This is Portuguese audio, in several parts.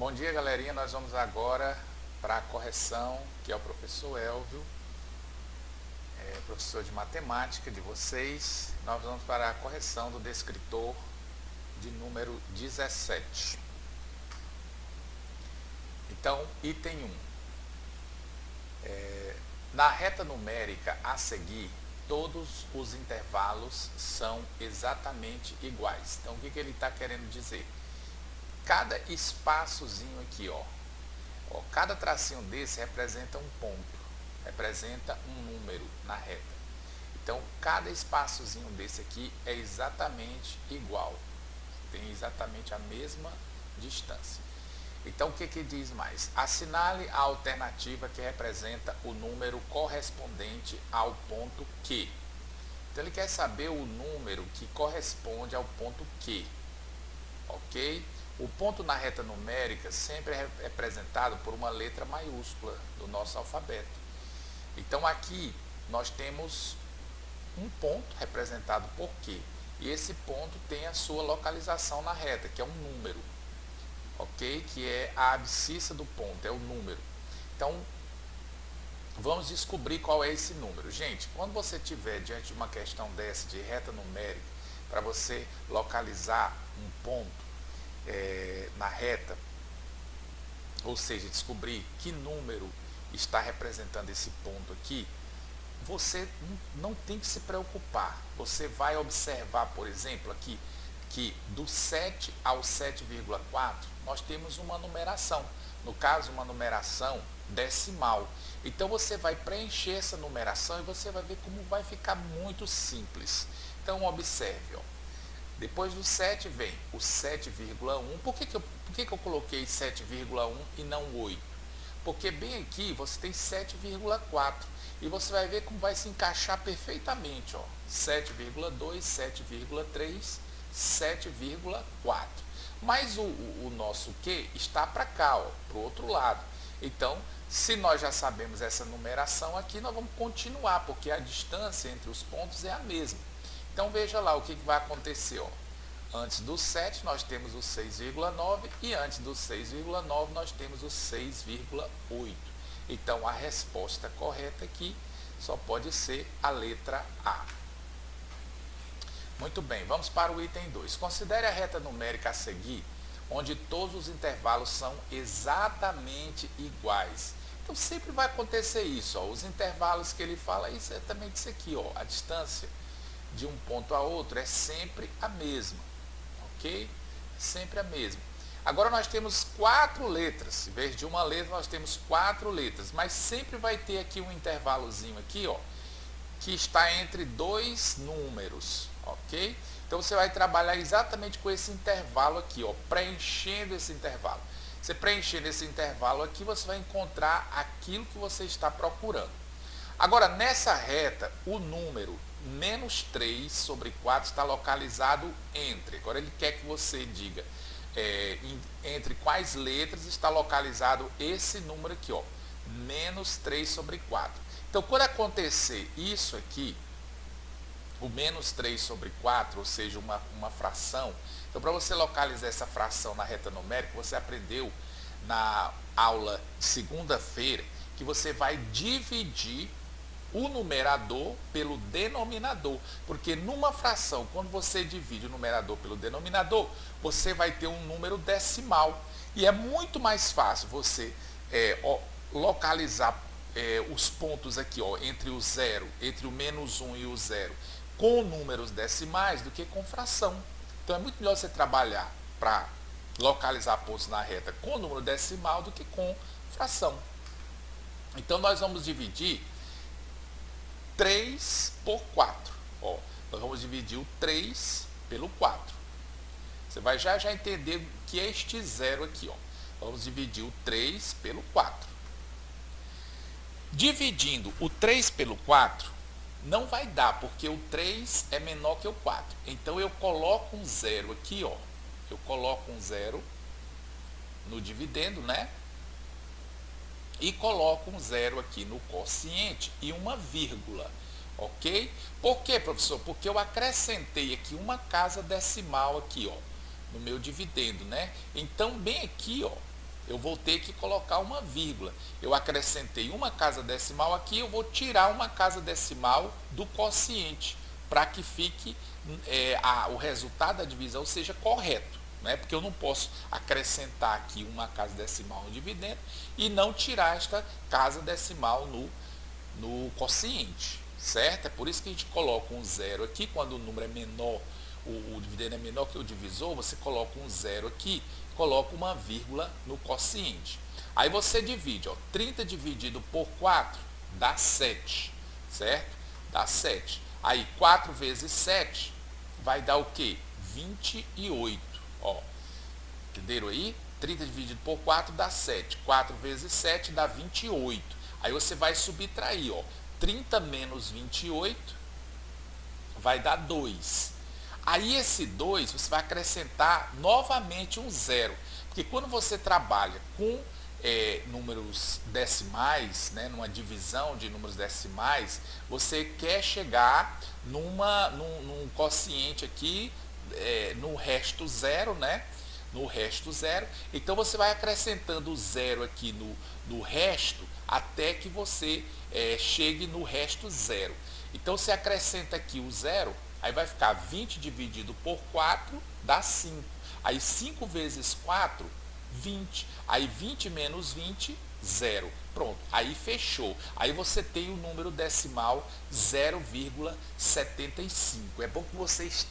Bom dia, galerinha. Nós vamos agora para a correção, que é o professor Elvio, professor de matemática de vocês. Nós vamos para a correção do descritor de número 17. Então, item 1. Na reta numérica a seguir, todos os intervalos são exatamente iguais. Então, o que ele está querendo dizer? Cada espaçozinho aqui, cada tracinho desse representa um ponto, representa um número na reta. Então, cada espaçozinho desse aqui é exatamente igual, tem exatamente a mesma distância. Então, o que diz mais? Assinale a alternativa que representa o número correspondente ao ponto Q. Então, ele quer saber o número que corresponde ao ponto Q, ok? O ponto na reta numérica sempre é representado por uma letra maiúscula do nosso alfabeto. Então, aqui nós temos um ponto representado por Q. E esse ponto tem a sua localização na reta, que é um número. Ok? Que é a abscissa do ponto, é o número. Então, vamos descobrir qual é esse número. Gente, quando você estiver diante de uma questão dessa de reta numérica, para você localizar um ponto na reta, ou seja, descobrir que número está representando esse ponto aqui, você não tem que se preocupar. Você vai observar, por exemplo, aqui, que do 7 ao 7,4 nós temos uma numeração, no caso uma numeração decimal. Então você vai preencher essa numeração e você vai ver como vai ficar muito simples. Então observe, depois do 7 vem o 7,1. Por que eu coloquei 7,1 e não 8? Porque bem aqui você tem 7,4 e você vai ver como vai se encaixar perfeitamente, 7,2, 7,3, 7,4. Mas o nosso Q está para cá, para o outro lado. Então, se nós já sabemos essa numeração aqui, nós vamos continuar, porque a distância entre os pontos é a mesma. Então, veja lá o que vai acontecer. Antes do 7, nós temos o 6,9 e antes do 6,9, nós temos o 6,8. Então, a resposta correta aqui só pode ser a letra A. Muito bem, vamos para o item 2. Considere a reta numérica a seguir, onde todos os intervalos são exatamente iguais. Então, sempre vai acontecer isso. Os intervalos que ele fala é exatamente isso aqui. A distância de um ponto a outro é sempre a mesma. Ok? Sempre a mesma. Agora, nós temos 4 letras. Em vez de uma letra, nós temos 4 letras. Mas sempre vai ter aqui um intervalozinho aqui, que está entre dois números, ok? Então, você vai trabalhar exatamente com esse intervalo aqui, preenchendo esse intervalo. Você preenchendo esse intervalo aqui, você vai encontrar aquilo que você está procurando. Agora, nessa reta, o número menos 3 sobre 4 está localizado entre. Agora, ele quer que você diga entre quais letras está localizado esse número aqui, menos 3 sobre 4. Então, quando acontecer isso aqui, o menos 3 sobre 4, ou seja, uma fração, então para você localizar essa fração na reta numérica, você aprendeu na aula de segunda-feira que você vai dividir o numerador pelo denominador, porque numa fração, quando você divide o numerador pelo denominador, você vai ter um número decimal, e é muito mais fácil você localizar os pontos aqui, entre o zero, entre o menos 1 e o zero, com números decimais do que com fração. Então é muito melhor você trabalhar para localizar pontos na reta com número decimal do que com fração. Então nós vamos dividir 3 por 4. Nós vamos dividir o 3 pelo 4. Você vai já entender o que é este zero aqui. Vamos dividir o 3 pelo 4. Dividindo o 3 pelo 4, não vai dar, porque o 3 é menor que o 4. Então, eu coloco um zero aqui, Eu coloco um zero no dividendo, né? E coloco um zero aqui no quociente e uma vírgula, ok? Por quê, professor? Porque eu acrescentei aqui uma casa decimal aqui, no meu dividendo, né? Então, bem aqui, eu vou ter que colocar uma vírgula. Eu acrescentei uma casa decimal aqui, eu vou tirar uma casa decimal do quociente, para que fique o resultado da divisão seja correto. Né? Porque eu não posso acrescentar aqui uma casa decimal no dividendo e não tirar esta casa decimal no quociente, certo? É por isso que a gente coloca um zero aqui, quando o número é menor, o dividendo é menor que o divisor, você coloca um zero aqui, coloca uma vírgula no quociente. Aí você divide, ó, 30 dividido por 4 dá 7, certo? Dá 7. Aí 4 vezes 7 vai dar o quê? 28, ó. Entenderam aí? 30 dividido por 4 dá 7. 4 vezes 7 dá 28. Aí você vai subtrair, ó. 30 menos 28 vai dar 2. Aí esse 2 você vai acrescentar novamente um zero. Porque quando você trabalha com números decimais, né, numa divisão de números decimais, você quer chegar num quociente aqui, no resto zero, né? No resto zero. Então você vai acrescentando o zero aqui no resto até que você chegue no resto zero. Então você acrescenta aqui o zero, aí vai ficar 20 dividido por 4 dá 5. Aí 5 vezes 4, 20. Aí 20 menos 20, 0. Pronto, aí fechou. Aí você tem o número decimal 0,75. É bom que vocês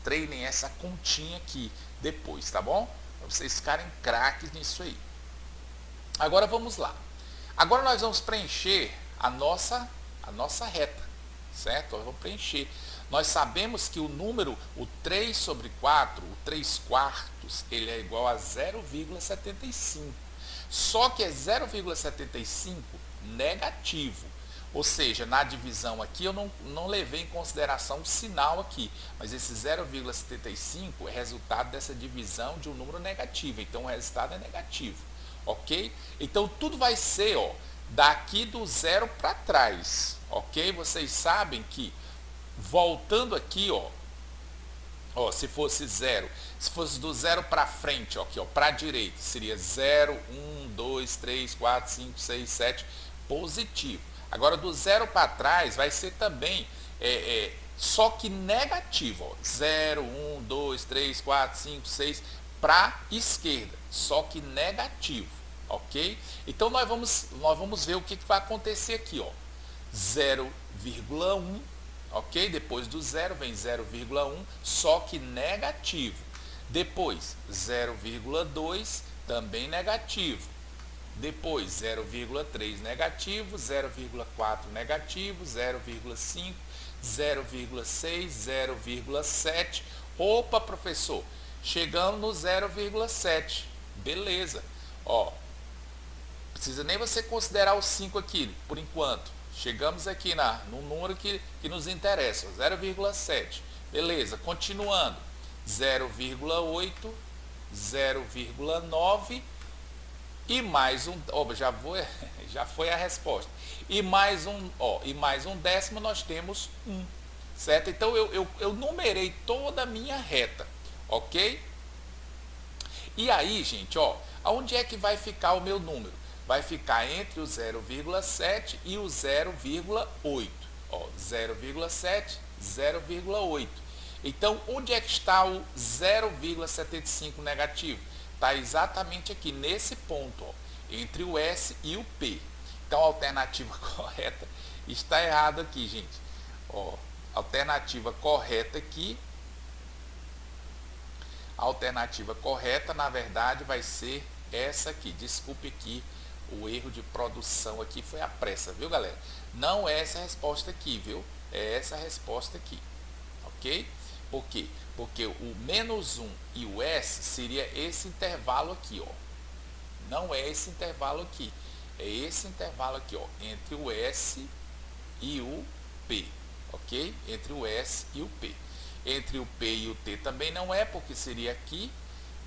treinem essa continha aqui depois, tá bom? Para vocês ficarem craques nisso aí. Agora vamos lá. Agora nós vamos preencher a nossa reta, certo? Nós vamos preencher. Nós sabemos que o número, o 3 sobre 4, o 3 quartos, ele é igual a 0,75. Só que é 0,75 negativo. Ou seja, na divisão aqui eu não levei em consideração o sinal aqui. Mas esse 0,75 é resultado dessa divisão de um número negativo. Então o resultado é negativo. Ok? Então tudo vai ser, ó, daqui do zero para trás. Ok? Vocês sabem que voltando aqui, ó, se fosse zero, se fosse do zero para frente, ó, aqui, ó, para a direita, seria 0, 1, 2, 3, 4, 5, 6, 7, positivo. Agora do zero para trás vai ser também, só que negativo, ó, 0, 1, 2, 3, 4, 5, 6, para a esquerda, só que negativo, ok? Então nós vamos ver o que vai acontecer aqui, ó, 0,1, ok? Depois do zero vem 0,1, só que negativo. Depois 0,2, também negativo. Depois 0,3 negativo, 0,4 negativo, 0,5, 0,6, 0,7. Opa, professor, chegamos no 0,7. Beleza. Ó, precisa nem você considerar o 5 aqui, por enquanto. Chegamos aqui no número que nos interessa, 0,7. Beleza, continuando. 0,8, 0,9 e mais um, já foi a resposta. E mais um décimo nós temos 1, certo? Então eu numerei toda a minha reta, ok? E aí, gente, ó, aonde é que vai ficar o meu número? Vai ficar entre o 0,7 e o 0,8. 0,7, 0,8. Então, onde é que está o 0,75 negativo? Está exatamente aqui, nesse ponto, ó, entre o S e o P. Então, a alternativa correta está errada aqui, gente. Ó, alternativa correta aqui. A alternativa correta, na verdade, vai ser essa aqui. Desculpe aqui. O erro de produção aqui foi a pressa, viu, galera? Não é essa a resposta aqui, viu? É essa a resposta aqui, ok? Por quê? Porque o menos 1 e o S seria esse intervalo aqui, ó. Não é esse intervalo aqui. É esse intervalo aqui, ó. Entre o S e o P, ok? Entre o S e o P. Entre o P e o T também não é, porque seria aqui.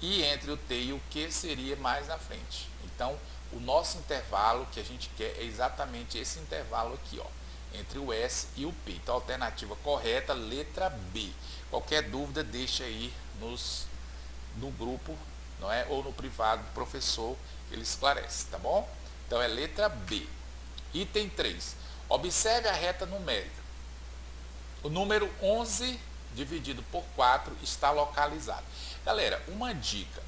E entre o T e o Q seria mais na frente. Então, o nosso intervalo que a gente quer é exatamente esse intervalo aqui, ó, entre o S e o P. Então, a alternativa correta, letra B. Qualquer dúvida, deixa aí no grupo não é? Ou no privado do professor, ele esclarece, tá bom? Então é letra B. Item 3. Observe a reta numérica. O número 11 dividido por 4 está localizado. Galera, uma dica.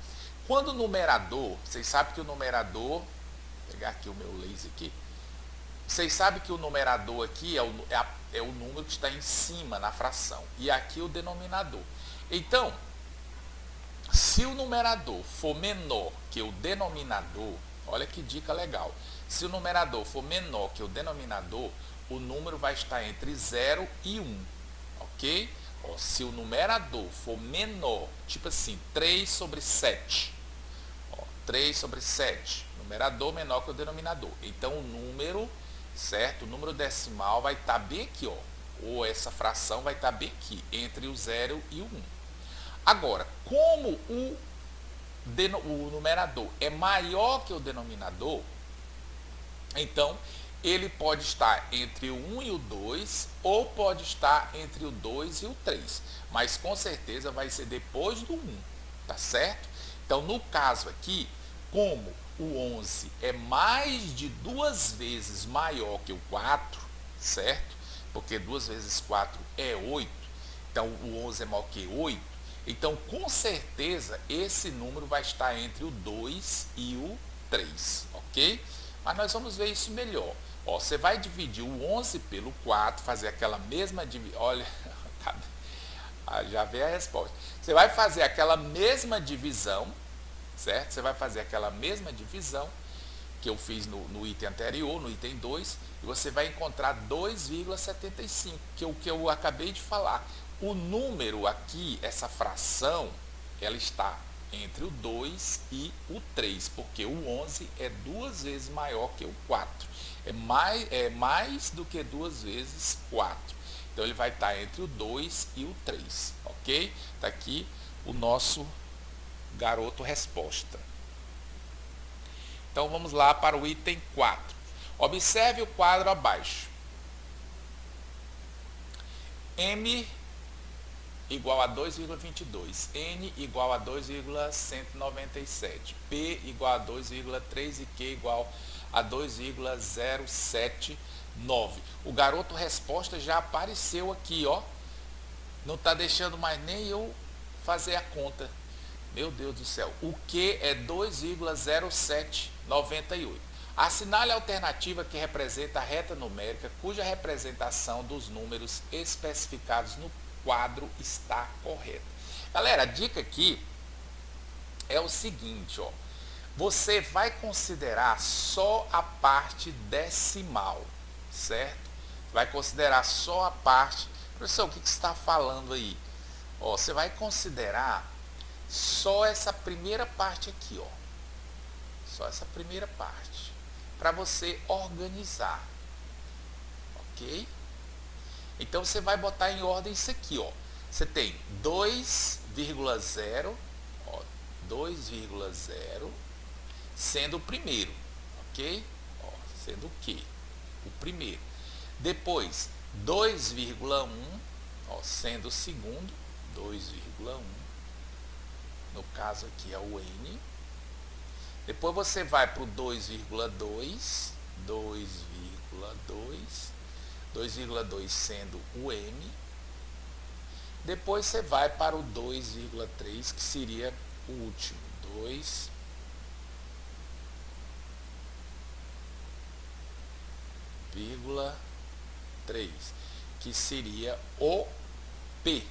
Quando o numerador, vocês sabem que o numerador, vou pegar aqui o meu laser aqui, vocês sabem que o numerador aqui é o número que está em cima na fração. E aqui o denominador. Então, se o numerador for menor que o denominador, olha que dica legal. Se o numerador for menor que o denominador, o número vai estar entre 0 e 1, ok? Ó, se o numerador for menor, tipo assim, 3 sobre 7, ó, 3 sobre 7, numerador menor que o denominador. Então o número, certo? O número decimal vai estar bem aqui, ó, ou essa fração vai estar bem aqui, entre o 0 e o 1. Agora, como o numerador é maior que o denominador, então ele pode estar entre o 1 e o 2, ou pode estar entre o 2 e o 3. Mas com certeza vai ser depois do 1, tá certo? Então no caso aqui, como o 11 é mais de 2 vezes maior que o 4, certo? Porque 2 vezes 4 é 8, então o 11 é maior que 8. Então com certeza esse número vai estar entre o 2 e o 3, ok? Mas nós vamos ver isso melhor. Ó, você vai dividir o 11 pelo 4, fazer aquela mesma divisão. Olha, já vê a resposta. Você vai fazer aquela mesma divisão, certo? Você vai fazer aquela mesma divisão que eu fiz no item anterior, no item 2, e você vai encontrar 2,75, que é o que eu acabei de falar. O número aqui, essa fração, ela está entre o 2 e o 3, porque o 11 é 2 vezes maior que o 4. É mais do que 2 vezes 4. Então ele vai estar entre o 2 e o 3, ok? Está aqui o nosso garoto resposta. Então vamos lá para o item 4. Observe o quadro abaixo. M igual a 2,22, N igual a 2,197, P igual a 2,3 e Q igual a 2,079. O garoto resposta já apareceu aqui, ó. Não está deixando mais nem eu fazer a conta. Meu Deus do céu. O Q é 2,0798. Assinale a alternativa que representa a reta numérica, cuja representação dos números especificados no quadro está correta. Galera, a dica aqui é o seguinte, ó. Você vai considerar só a parte decimal, certo? Vai considerar só a parte... Professor, o que você está falando aí? Ó, você vai considerar só essa primeira parte aqui, ó. Só essa primeira parte. Para você organizar. Ok? Então você vai botar em ordem isso aqui, ó. Você tem 2,0, ó, 2,0 sendo o primeiro, ok? Ó, sendo o quê? O primeiro. Depois 2,1, ó, sendo o segundo, 2,1. No caso aqui é o N. Depois você vai para o 2,2, 2,2 sendo o M. Depois você vai para o 2,3, que seria o último. 2,3, que seria o P.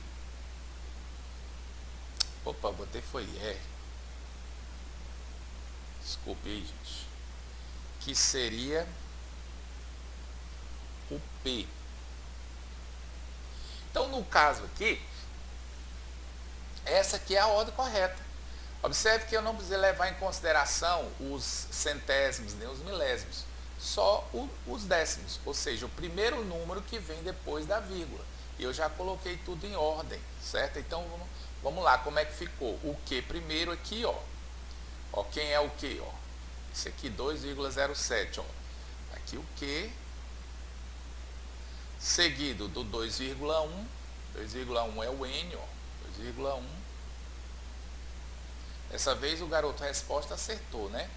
Opa, botei foi R. Desculpe aí, gente. Que seria o P. Então, no caso aqui, essa aqui é a ordem correta. Observe que eu não precisei levar em consideração os centésimos nem os milésimos, só os décimos, ou seja, o primeiro número que vem depois da vírgula. E eu já coloquei tudo em ordem, certo? Então, vamos lá, como é que ficou? O Q primeiro aqui, ó. Ó, quem é o Q, ó? Esse aqui, 2,07, ó. Aqui o Q, seguido do 2,1. 2,1 é o N, ó. 2,1. Dessa vez o garoto resposta acertou, né?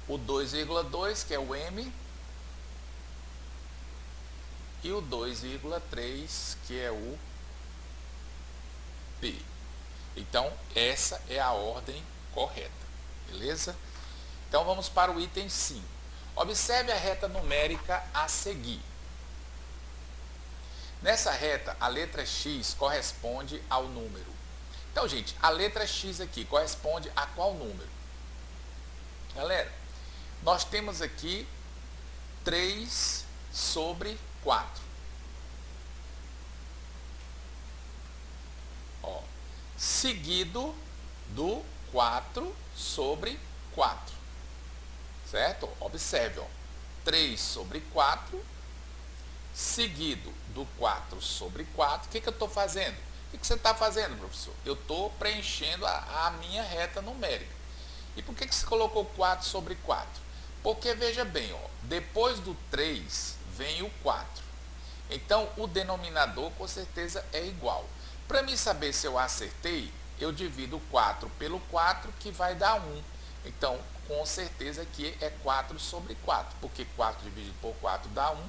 O 2,2, que é o M, e o 2,3, que é o P. Então, essa é a ordem correta, beleza? Então, vamos para o item 5. Observe a reta numérica a seguir. Nessa reta, a letra X corresponde ao número. Então, gente, a letra X aqui corresponde a qual número? Galera, nós temos aqui 3 sobre 4. Ó, seguido do 4 sobre 4. Certo? Observe, ó, 3 sobre 4, seguido do 4 sobre 4. O que eu estou fazendo? O que você está fazendo, professor? Eu estou preenchendo a minha reta numérica. E por que você colocou 4 sobre 4? Porque, veja bem, ó, depois do 3 vem o 4. Então, o denominador com certeza é igual. Para mim saber se eu acertei, eu divido 4 pelo 4, que vai dar 1. Então, com certeza aqui é 4 sobre 4, porque 4 dividido por 4 dá 1.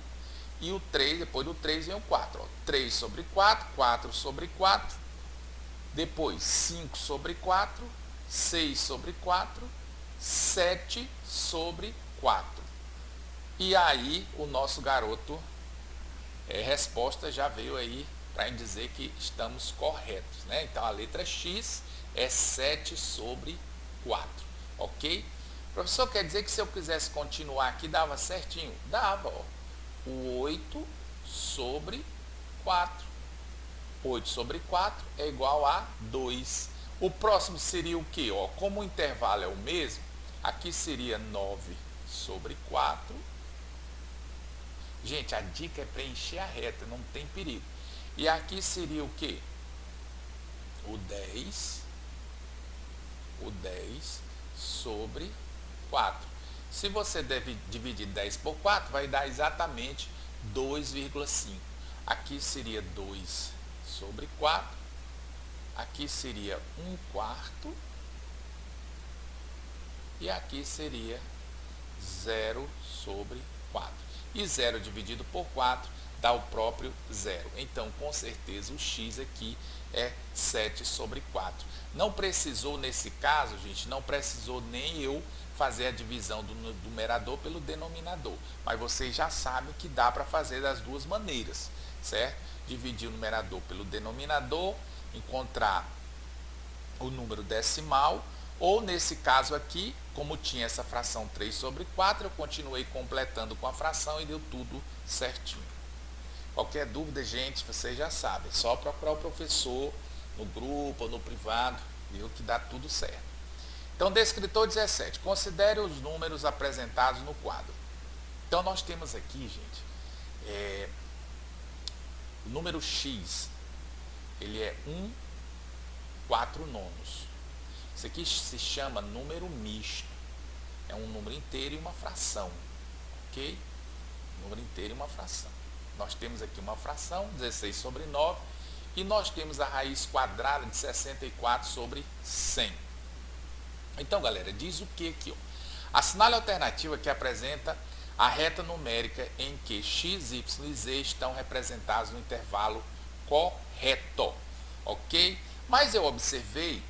E o 3, depois do 3 vem o 4. Ó. 3 sobre 4, 4 sobre 4. Depois 5 sobre 4, 6 sobre 4, 7 sobre 4. E aí o nosso garoto, resposta já veio aí para dizer que estamos corretos, né? Então a letra X é 7 sobre 4, ok? Professor, quer dizer que se eu quisesse continuar aqui dava certinho? Dava, ó. O 8 sobre 4. 8 sobre 4 é igual a 2. O próximo seria o quê? Ó, como o intervalo é o mesmo, aqui seria 9 sobre 4. Gente, a dica é preencher a reta, não tem perigo. E aqui seria o quê? O 10 sobre 4. Se você deve dividir 10 por 4, vai dar exatamente 2,5. Aqui seria 2 sobre 4. Aqui seria 1/4. E aqui seria 0 sobre 4. E 0 dividido por 4 dá o próprio 0. Então, com certeza, o x aqui é 7 sobre 4. Não precisou, nesse caso, gente, não precisou nem eu fazer a divisão do numerador pelo denominador. Mas vocês já sabem que dá para fazer das duas maneiras, certo? Dividir o numerador pelo denominador, encontrar o número decimal, ou nesse caso aqui, como tinha essa fração 3 sobre 4, eu continuei completando com a fração e deu tudo certinho. Qualquer dúvida, gente, vocês já sabem, é só procurar o professor no grupo ou no privado, viu, que dá tudo certo. Então, descritor 17, considere os números apresentados no quadro. Então, nós temos aqui, gente, o número x, ele é 1/4. Isso aqui se chama número misto. É um número inteiro e uma fração, ok? Número inteiro e uma fração. Nós temos aqui uma fração, 16 sobre 9, e nós temos a raiz quadrada de 64 sobre 100. Então, galera, diz o que aqui? Ó? Assinale a alternativa que apresenta a reta numérica em que x, y e z estão representados no intervalo correto, ok? Mas eu observei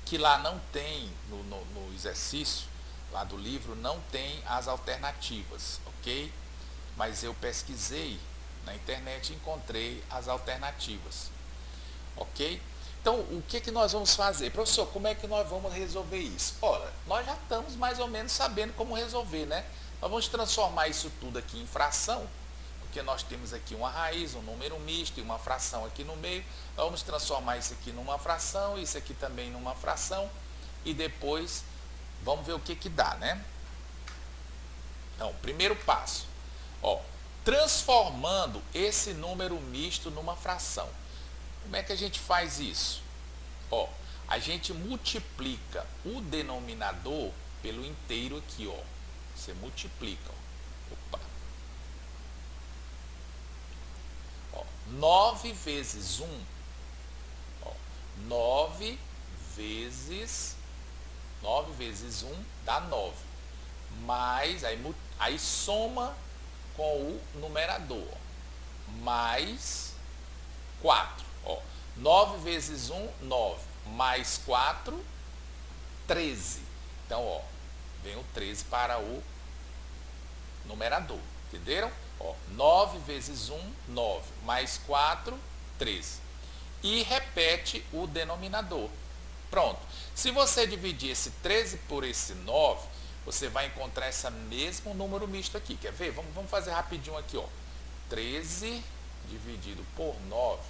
que lá não tem, no exercício, lá do livro, não tem as alternativas, ok? Mas eu pesquisei na internet e encontrei as alternativas, ok? Então, o que nós vamos fazer? Professor, como é que nós vamos resolver isso? Ora, nós já estamos mais ou menos sabendo como resolver, né? Nós vamos transformar isso tudo aqui em fração, porque nós temos aqui uma raiz, um número misto e uma fração aqui no meio. Nós vamos transformar isso aqui numa fração, isso aqui também numa fração, e depois vamos ver o que dá, né? Então, primeiro passo, ó, transformando esse número misto numa fração. Como é que a gente faz isso? Ó, a gente multiplica o denominador pelo inteiro aqui, ó. Você multiplica, ó. Opa. Ó, 9 vezes 1, ó, 9 vezes 1 dá 9. Mais, aí soma com o numerador. Mais 4. Ó, 9 vezes 1, 9. Mais 4, 13. Então, ó, vem o 13 para o numerador. Entenderam? Ó, 9 vezes 1, 9. Mais 4, 13. E repete o denominador. Pronto. Se você dividir esse 13 por esse 9, você vai encontrar esse mesmo número misto aqui. Quer ver? Vamos fazer rapidinho aqui, ó. 13 dividido por 9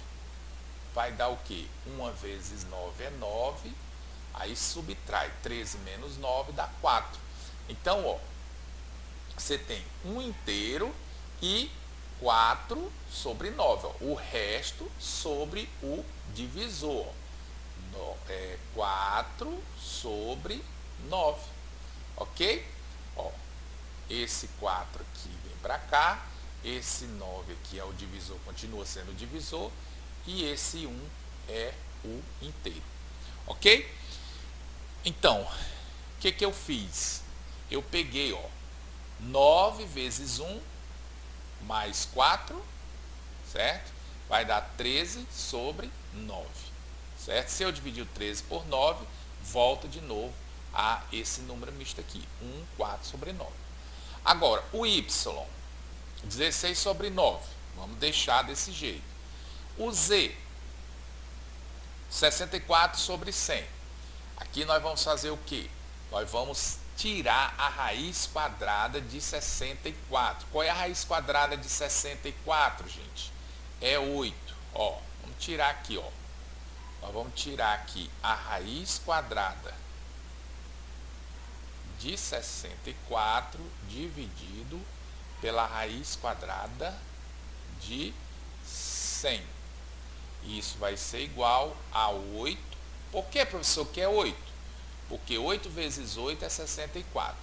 vai dar o quê? 1 vezes 9 é 9. Aí subtrai 13 menos 9 dá 4. Então, ó, você tem 1 inteiro e 4 sobre 9. Ó. O resto sobre o divisor. 4 sobre 9. Ok? Ó, esse 4 aqui vem para cá. Esse 9 aqui é o divisor, continua sendo o divisor. E esse 1 é o inteiro. Ok? Então, o que eu fiz? Eu peguei, ó, 9 vezes 1 mais 4, certo? Vai dar 13 sobre 9, certo? Se eu dividir o 13 por 9, volta de novo a esse número misto aqui, 1, 4 sobre 9. Agora, o y, 16 sobre 9, vamos deixar desse jeito. O z, 64 sobre 100. Aqui nós vamos fazer o quê? Nós vamos tirar a raiz quadrada de 64. Qual é a raiz quadrada de 64, gente? É 8. Ó, vamos tirar aqui, ó. Nós vamos tirar aqui a raiz quadrada de 64 dividido pela raiz quadrada de 100. Isso vai ser igual a 8. Por que, professor, que é 8? Porque 8 vezes 8 é 64.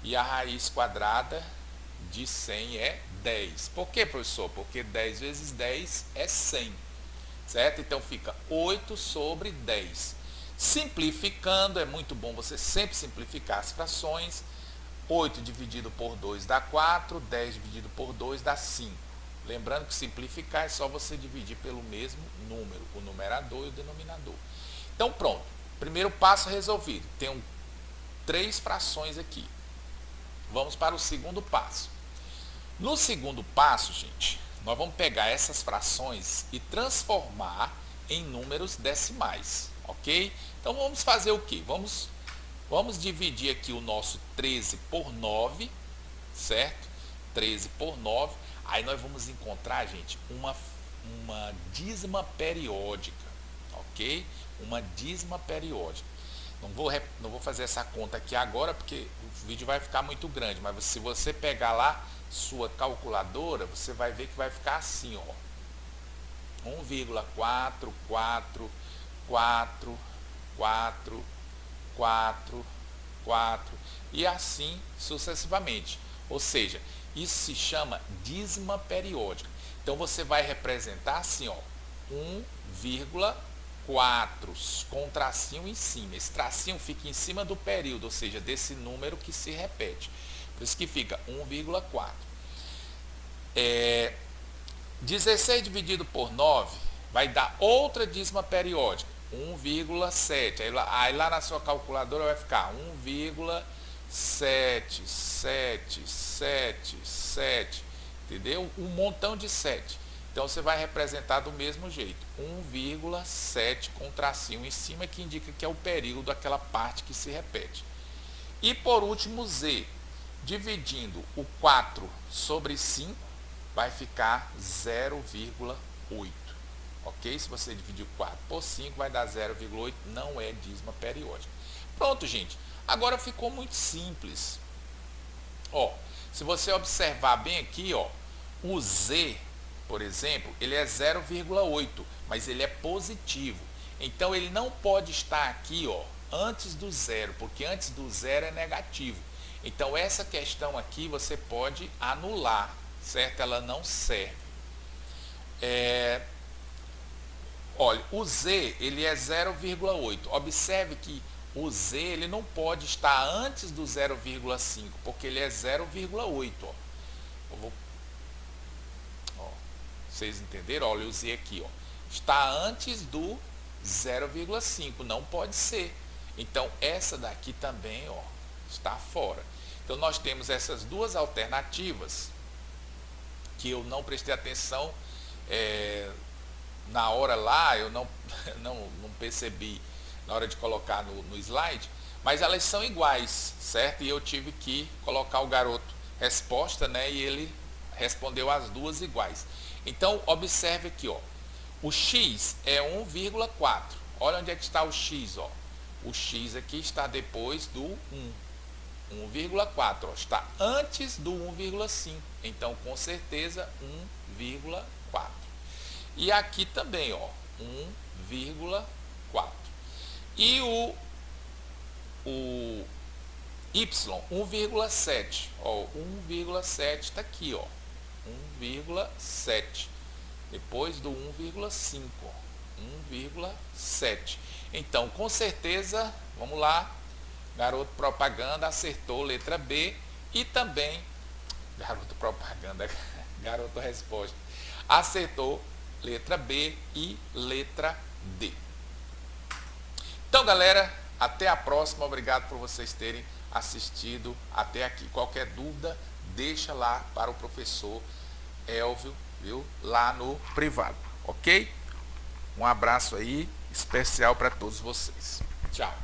E a raiz quadrada de 100 é 10. Por que, professor? Porque 10 vezes 10 é 100. Certo? Então fica 8 sobre 10. Simplificando, é muito bom você sempre simplificar as frações. 8 dividido por 2 dá 4. 10 dividido por 2 dá 5. Lembrando que simplificar é só você dividir pelo mesmo número, o numerador e o denominador. Então pronto, primeiro passo resolvido. Tenho 3 frações aqui. Vamos para o segundo passo. No segundo passo, gente, nós vamos pegar essas frações e transformar em números decimais, ok? Então vamos fazer o quê? Vamos dividir aqui o nosso 13 por 9, certo? 13 por 9. Aí nós vamos encontrar, gente, uma dízima periódica, ok? Uma dízima periódica. Não vou fazer essa conta aqui agora, porque o vídeo vai ficar muito grande, mas se você pegar lá sua calculadora, você vai ver que vai ficar assim, ó. 1,4, 4, 4, 4, 4, 4 e assim sucessivamente. Ou seja, isso se chama dízima periódica. Então você vai representar assim, ó, 1,4 com um tracinho em cima. Esse tracinho fica em cima do período, ou seja, desse número que se repete. Por isso que fica 1,4. 16 dividido por 9 vai dar outra dízima periódica, 1,7. Aí lá na sua calculadora vai ficar 1,77777, entendeu? Um montão de 7. Então você vai representar do mesmo jeito, 1,7 com tracinho em cima, que indica que é o período, aquela parte que se repete. E por último, z, dividindo o 4 sobre 5, vai ficar 0,8. Ok? Se você dividir 4 por 5, vai dar 0,8, não é dízima periódica. Pronto, gente. Agora ficou muito simples. Ó, se você observar bem aqui, ó, o z, por exemplo, ele é 0,8, mas ele é positivo. Então ele não pode estar aqui, ó, antes do zero, porque antes do zero é negativo. Então essa questão aqui você pode anular, certo? Ela não serve. Olha, o Z ele é 0,8. Observe que o Z ele não pode estar antes do 0,5, porque ele é 0,8. Eu vou, ó, vocês entenderam? Olha o Z aqui, ó. Está antes do 0,5, não pode ser. Então essa daqui também, ó, está fora. Então nós temos essas duas alternativas que eu não prestei atenção na hora lá, eu não percebi na hora de colocar no slide, mas elas são iguais, certo? E eu tive que colocar o garoto resposta, né? E ele respondeu as duas iguais. Então observe aqui, ó, o x é 1,4. Olha onde é que está o x, ó. O x aqui está depois do 1. 1,4, está antes do 1,5. Então, com certeza, 1,4. E aqui também, ó, 1,4. E o y, 1,7. Ó, 1,7 está aqui, ó. 1,7. Depois do 1,5. 1,7. Então, com certeza, vamos lá. Garoto propaganda acertou letra B e também garoto propaganda, garoto resposta, acertou letra B e letra D. Então, galera, até a próxima. Obrigado por vocês terem assistido até aqui. Qualquer dúvida, deixa lá para o professor Elvio, viu? Lá no privado, ok? Um abraço aí especial para todos vocês. Tchau.